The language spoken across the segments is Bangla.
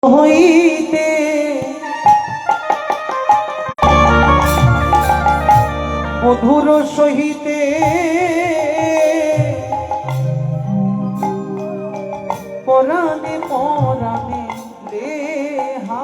হইতে মধুর সহিতে পরাণে পরাণে দেহা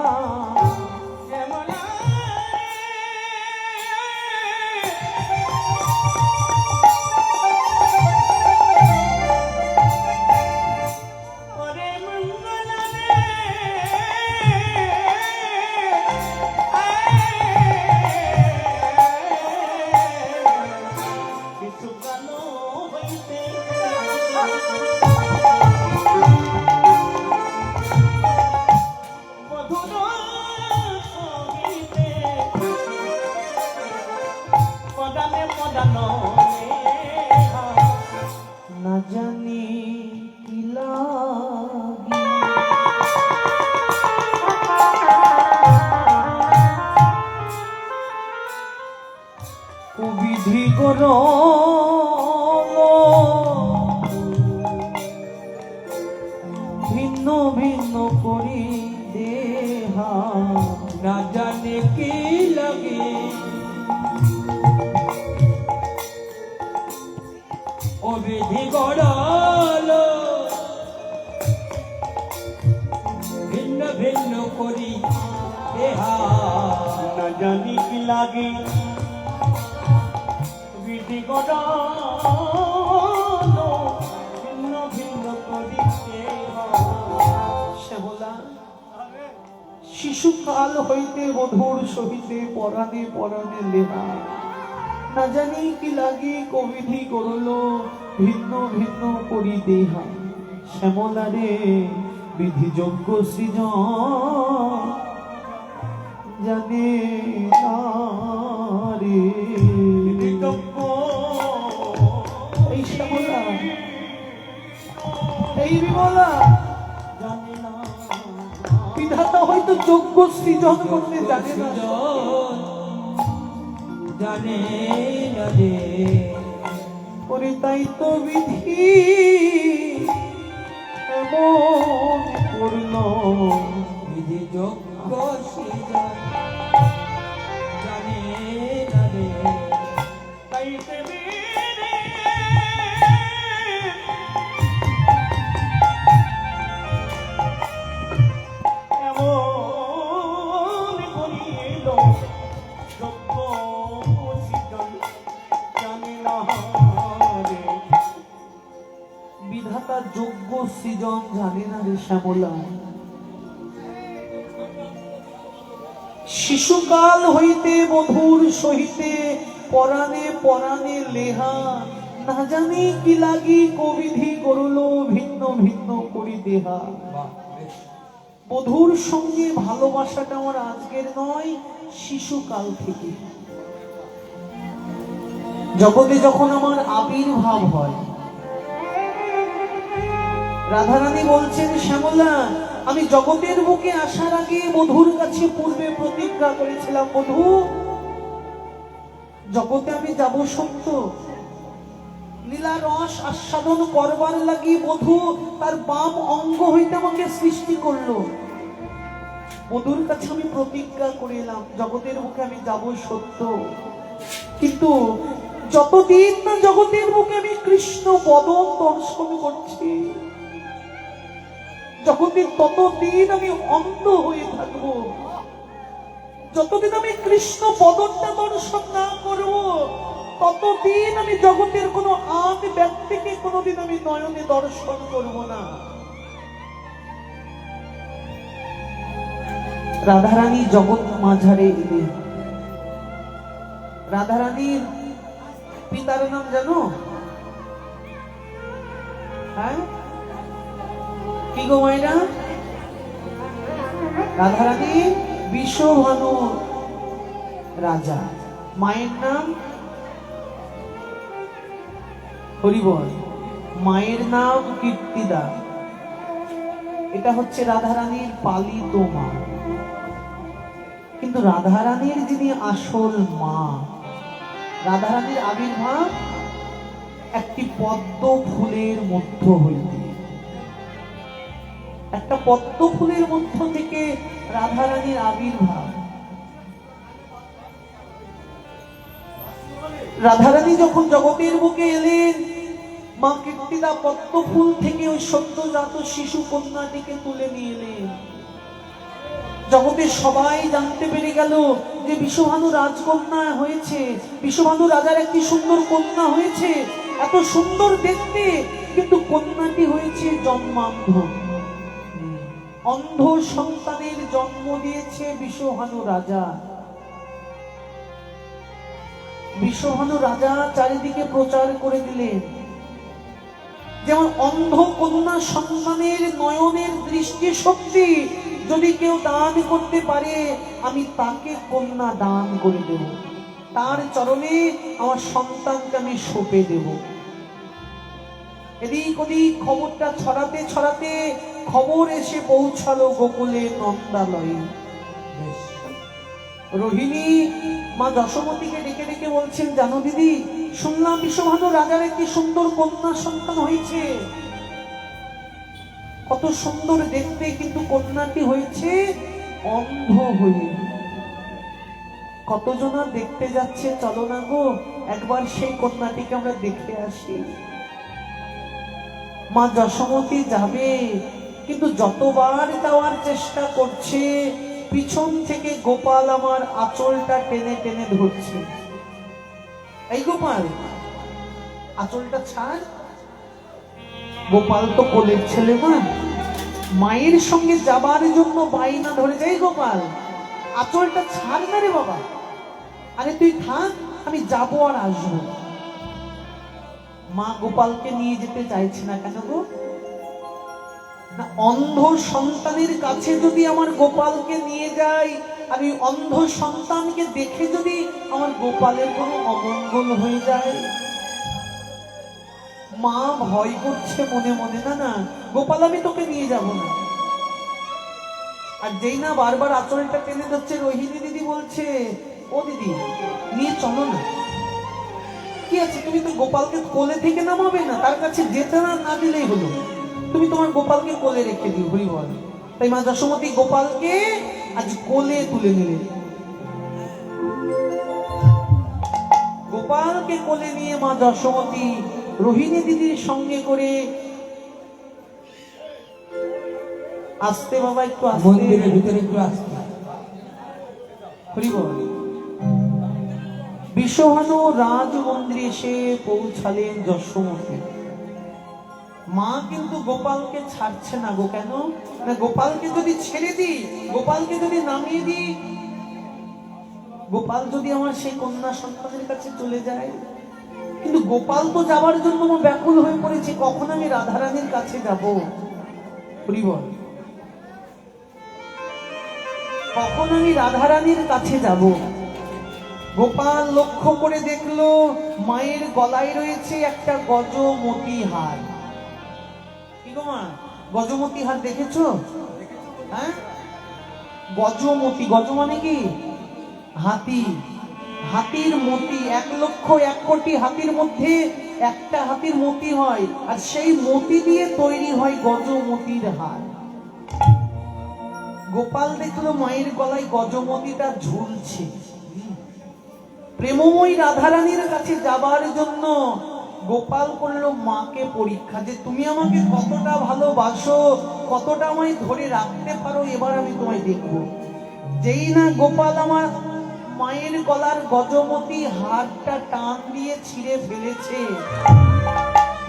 না জানি কি লাগি কুবিধি গর ভিন্ন ভিন্ন করি দেহা না জানি কি লাগে বিধি গড়াল ভিন্ন ভিন্ন করি দেহা না জানি কি লাগে বিধি গড়াল ভিন্ন ভিন্ন করি দেহা। শ্যামলা শিশুকাল হইতে মধুর সহিতে পরাণে পরাণে লেহা না জানি কি লাগে কবিধি করল ভিন্ন ভিন্ন করি দেহা। শ্যামলারে বিধি যোগ্য সৃজন জানে না রে। এই শ্যামলা এই বিমলা জানে না বিধাতা হয়তো যোগ্য সৃজন করতে জানে না জানে জানে করে তাই তো বিধি এমন করল বিধি যোগ্য সৃজন জানে জানে তাই বিধাতা যোগ্য সৃজন জানে না রে শ্যামলা। শিশুকাল হইতে মধুর সহিতে পরাণে পরাণে লেহা না জানি কি লাগি কবিধি করল ভিন্ন ভিন্ন করি দেহা। মধুর সঙ্গে ভালোবাসাটা আমার আজকের নয়, শিশুকাল থেকে। জগতে যখন আমার আবির্ভাব হয়, রাধারানী বলছেন শ্যামলা আমি জগতের বুকে আসার আগে মধুর কাছে পূর্বে প্রতিজ্ঞা করেছিলাম, মধু জগতে আমি যাব সত্য, লীলা রস আস্বাদন করবার লাগি মধু তার বাম অঙ্গ হইতে আমাকে সৃষ্টি করলো। মধুর কাছে আমি প্রতিজ্ঞা করিলাম জগতের বুকে আমি যাব সত্য, কিন্তু যতদিন না জগতের বুকে আমি কৃষ্ণ বদন দর্শন করছি যতদিন ততদিন আমি অন্ধ হয়ে থাকবো। যতদিন আমি কৃষ্ণ পদটা দর্শন না করব ততদিন আমি জগতের কোনো আন ব্যক্তিকে কোনোদিন আমি নয়নে দর্শন করব না। রাধারানী জগৎ মাঝারে এলেন। রাধারানীর পিতার নাম জানো? হ্যাঁ কি গো মায়েরা? রাধারানী বিশ্বভানু রাজা, মায়ের নাম হরিবল, মায়ের নাম কীর্তিদা। এটা হচ্ছে রাধারানীর পালিত মা। কিন্তু রাধারানীর যিনি আসল মা, রাধারানীর আবির্ভাব একটি পদ্ম ফুলের মধ্য হইতে। একটা পদ্ম ফুলের মধ্য থেকে রাধারানীর আবির্ভাব। রাধারানী যখন জগতের বুকে এলেন, মা কীর্তিদা পদ্ম ফুল থেকে ওই সদ্যজাত শিশু কন্যাটিকে তুলে নিয়ে এলেন। জগতের সবাই জানতে পেরে গেল যে বিষভানু রাজকন্যা হয়েছে, বিষভানু রাজার একটি সুন্দর কন্যা হয়েছে। এত সুন্দর দেখতে, কিন্তু কন্যাটি হয়েছে জন্মান্ধ। অন্ধ সন্তানের জন্ম দিয়েছে বিষভানু রাজা। বিষভানু রাজা চারিদিকে প্রচার করে দিলেন, যেমন অন্ধ কন্যা সন্তানের নয়নের দৃষ্টি শক্তি যদি কেউ দান করতে পারে, আমি তাকে কন্যা দান করে দেব, তার চরণে আমার সন্তানকে আমি সঁপে দেব। এদিক ওদিক খবরটা ছড়াতে ছড়াতে খবর এসে পৌঁছালো গোকুলে নন্দালয়ে। রোহিণী মা যশোমতীকে ডেকে ডেকে বলছেন, জানো দিদি, শুনলাম বিষভানু রাজার একটি সুন্দর কন্যা সন্তান হয়েছে। কত সুন্দর দেখতে, কিন্তু কন্যাটি হয়েছে অন্ধ হয়ে। কতজনা দেখতে যাচ্ছে, চলো না গো একবার সেই কন্যাটিকে আমরা দেখে আসি। মা যশোমতী যাবে, কিন্তু যতবার যাওয়ার চেষ্টা করছে, পিছন থেকে গোপাল আমার আঁচলটা টেনে টেনে ধরছে। এই গোপাল, আঁচলটা ছাড়। গোপাল তো কোলের ছেলে, মায়ের সঙ্গে যাবার জন্য বাইনা ধরে যাই। গোপাল, আঁচলটা ছাড় না রে বাবা। আরে তুই থাক, আমি যাবো আর আসবো। মা গোপালকে নিয়ে যেতে চাইছে না। কেন গো? না, অন্ধ সন্তানের কাছে যদি আমার গোপালকে নিয়ে যাই, আমি অন্ধ সন্তানকে দেখে যদি আমার গোপালের কোনো অমঙ্গল হয়ে যায়। মা ভয় করছে মনে মনে, না না গোপাল, আমি তোকে নিয়ে যাব না। আর যেই না বারবার আঁচলটা টেনে ধরছে, রোহিণী দিদি বলছে, ও দিদি নিয়ে চলো না। কি আছে, তুমি তো গোপালকে কোলে থেকে নামাবে না, তার কাছে যেতে না দিলেই হলো, তুমি তোমার গোপালকে কোলে রেখে দিও। হরি বল। তাই মা যশোমতী গোপালকে আজ কোলে তুলে নিলেন। গোপালকে কোলে নিয়ে মা যশোমতী রোহিণী দিদির সঙ্গে করে আসতে, বাবা একটু মন্দিরের ভিতরে একটু আসতে। হরি বল। বিষভানু রাজ মন্দিরে এসে পৌঁছালেন যশোমতী। মা কিন্তু গোপালকে ছাড়ছে না গো। কেন না, গোপালকে যদি ছেড়ে দিই, গোপালকে যদি নামিয়ে দিই, গোপাল যদি আমার সেই কন্যা সন্তানের কাছে চলে যায়। কিন্তু গোপাল তো যাবার জন্য ব্যাকুল হয়ে পড়েছে, কখন আমি রাধারানীর কাছে যাব। হরি বল। কখন আমি রাধারানীর কাছে যাব। গোপাল লক্ষ্য করে দেখলো মায়ের গলায় রয়েছে একটা গজমতি হার। কি গো মা, গজমতি হার দেখেছো? হ্যাঁ, গজমতি, গজ মানে কি? হাতি। হাতির মতি, 1,00,000 কোটি হাতির মধ্যে একটা হাতির মতি হয়, আর সেই মতি দিয়ে তৈরি হয় গজমতির হার। গোপাল দেখলো মায়ের গলায় গজমতিটা ঝুলছে। প্রেমময়ী রাধারানীর কাছে যাবার জন্য গোপাল করলো মাকে পরীক্ষা, যে তুমি আমাকে কতটা ভালোবাসো, কতটা আমায় ধরে রাখতে পারো, এবার আমি তোমায় দেখব। যেই না গোপাল আমার মায়ের গলার গজমতি হারটা টান দিয়ে ছিঁড়ে ফেলেছে,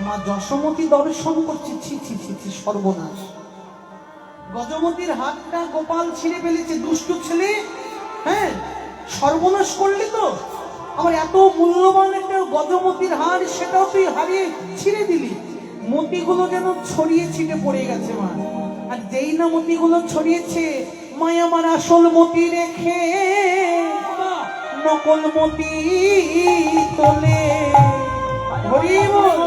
মা যশোমতী দর্শন করছে, ছি ছি ছি ছি, সর্বনাশ। গজমতির হাতটা গোপাল ছিঁড়ে ফেলেছে। দুষ্টু ছেলে, হ্যাঁ, সর্বনাশ করলি তো আমার এত মূল্যবান একটা গজমতির হার, সেটাও তুই হারিয়ে ছিঁড়ে দিলি। মতিগুলো যেন ছড়িয়ে ছিটে পড়ে গেছে মা। আর যেই না মতিগুলো ছড়িয়েছে, মা আমার আসল মতি রেখে নকল মতি তোলে। হরি বল।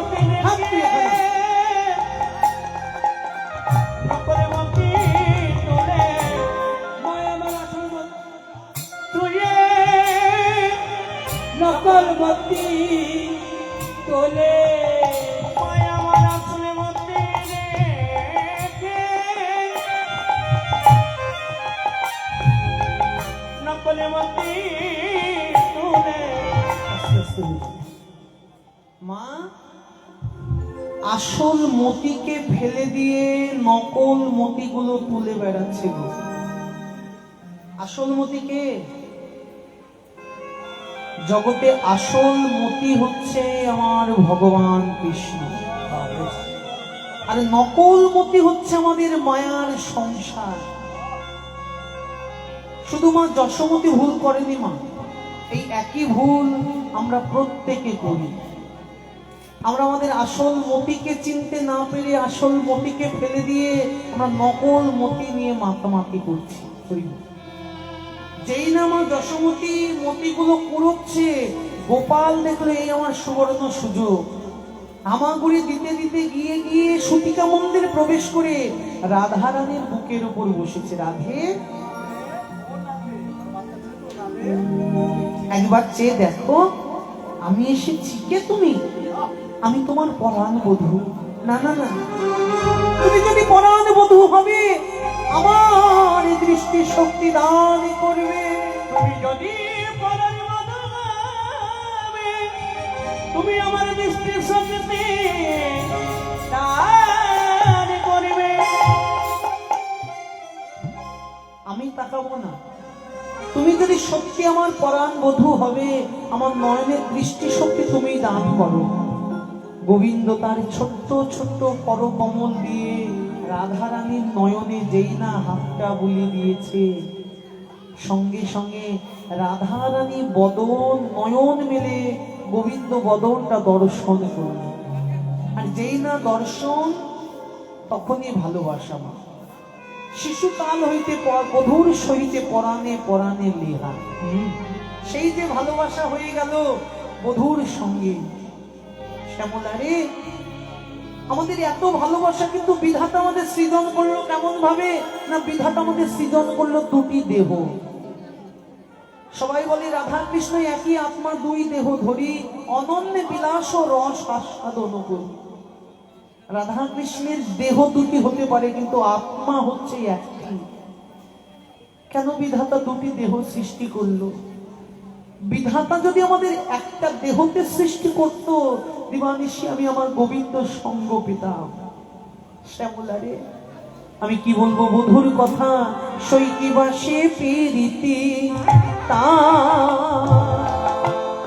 নকল মতি তোলে, আমার আসলে মতি রেখে আসলে মতি তুলে আস্তে আস্তে বলো। মা আসল মতিকে ফেলে দিয়ে নকল মতিগুলো তুলে বেড়াচ্ছে গো। আসল মতিকে জগতে আসল মতি হচ্ছে আমার ভগবান কৃষ্ণ, আর নকল মতি হচ্ছে আমাদের মায়ার সংসার। শুধু মা যশোমতি ভুল করেনি মা, এই একই ভুল আমরা প্রত্যেকে করি। আমরা আমাদের আসল মতিকে চিনতে না পেরে আসল মতিকে ফেলে দিয়ে আমরা নকল মতি নিয়ে মাতামাতি করছি। যেই না আমার যশোমতি মতিগুলো কুড়োচ্ছে, গোপাল দেখলো এই আমার সুবর্ণ সুযোগ, হামাগুড়ি দিতে দিতে গিয়ে গিয়ে সুতিকা মন্দিরে প্রবেশ করে রাধারানীর বুকের উপর বসেছে। রাধে একবার চেয়ে দেখো, আমি এসেছি। কে তুমি? আমি তোমার পরাণ বধূ। না না না, তুমি যদি পরাণ বধূ হবে আমার দৃষ্টি শক্তি দান করবে। তুমি যদি পরাণ বধূ হবে, তুমি আমার দৃষ্টির শক্তি দান করবে। আমি তাকাবো না। তুমি যদি সত্যি আমার পরাণ বধূ হবে, আমার নয়নের দৃষ্টি শক্তি তুমি দান করো। গোবিন্দ তার ছোট্ট ছোট্ট করকমল দিয়ে রাধারানীর নয়নে যেই না হাতটা বুলিয়ে দিয়েছে, সঙ্গে সঙ্গে রাধারানী বদন নয়ন মেলে গোবিন্দ বদনটা দর্শন করল। আর যেই না দর্শন, তখনই ভালোবাসা মা। শিশুকাল হইতে বধূর সহিতে পরাণে পরাণে লেহা, সেই যে ভালোবাসা হয়ে গেল বধূর সঙ্গে। শ্যামলা রে, আমাদের এত ভালোবাসা কিন্তু বিধাতা আমাদের সৃজন করলো কেমন ভাবে না, বিধাতা আমাদের সৃজন করলো দুটি দেহ। সবাই বলে রাধা কৃষ্ণ একই আত্মা, দুই দেহ ধরি অনন্য বিলাস ও রস আস্বাদন করি। রাধা কৃষ্ণের দেহ দুটি হতে পারে কিন্তু আত্মা হচ্ছে একটি। কেন বিধাতা দুটি দেহ সৃষ্টি করলো? বিধাতা যদি আমাদের একটা দেহতে সৃষ্টি করত, দিবানিশি আমি আমার গোবিন্দ সঙ্গ পেতাম। শ্যামলা রে, আমি কি বলবো বধুর কথা, সৈকিবাসে পেরিতে তা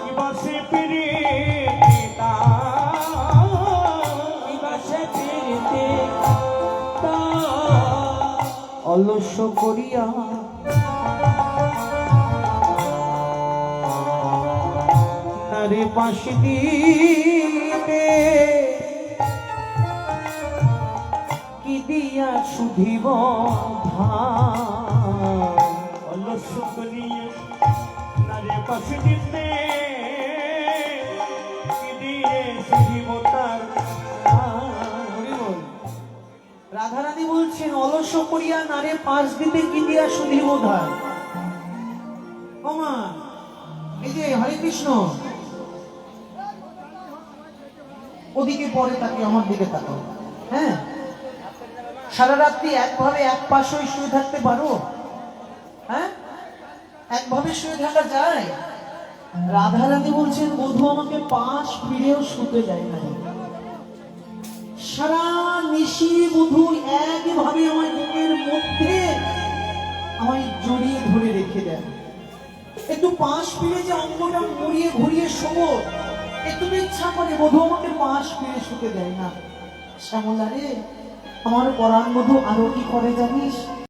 কিবাসে পেরে তা, কিবাসে পেরেতে তা, অলস করিয়া তারে পাশে দিতে কি দিয়া শুধিব ভাই। অলস করিয়ে নারে পাশে দিতে কি দিয়ে শুধিব তার রাধারানী বলছেন অলস করিয়া নারে পাশ দিতে কি দিয়া শুধিব ধার। ওমা, এই যে হরে কৃষ্ণ, ওদিকে পরে তাকে আমার দিকে তাকাও। হ্যাঁ, সারা রাত্রি একভাবে এক পাশে শুয়ে থাকতে পারো? হ্যাঁ, একভাবে শুয়ে থাকা যায়? রাধারানী বলছেন বধূ আমাকে পাশ ফিরেও শুতে যায় না। সারা নিশি বধূ একভাবে আমার বুকের মধ্যে আমায় জড়িয়ে ধরে রেখে দেয়। একটু পাশ ফিরে যে অঙ্গটা মুড়িয়ে ঘুরিয়ে শোবো, একটু ইচ্ছা করে, বধূ আমাকে পাশ ফিরে শুতে দেয় না। শ্যামলা রে, আমার পরাণ বধূ আরো কি করে জানিস?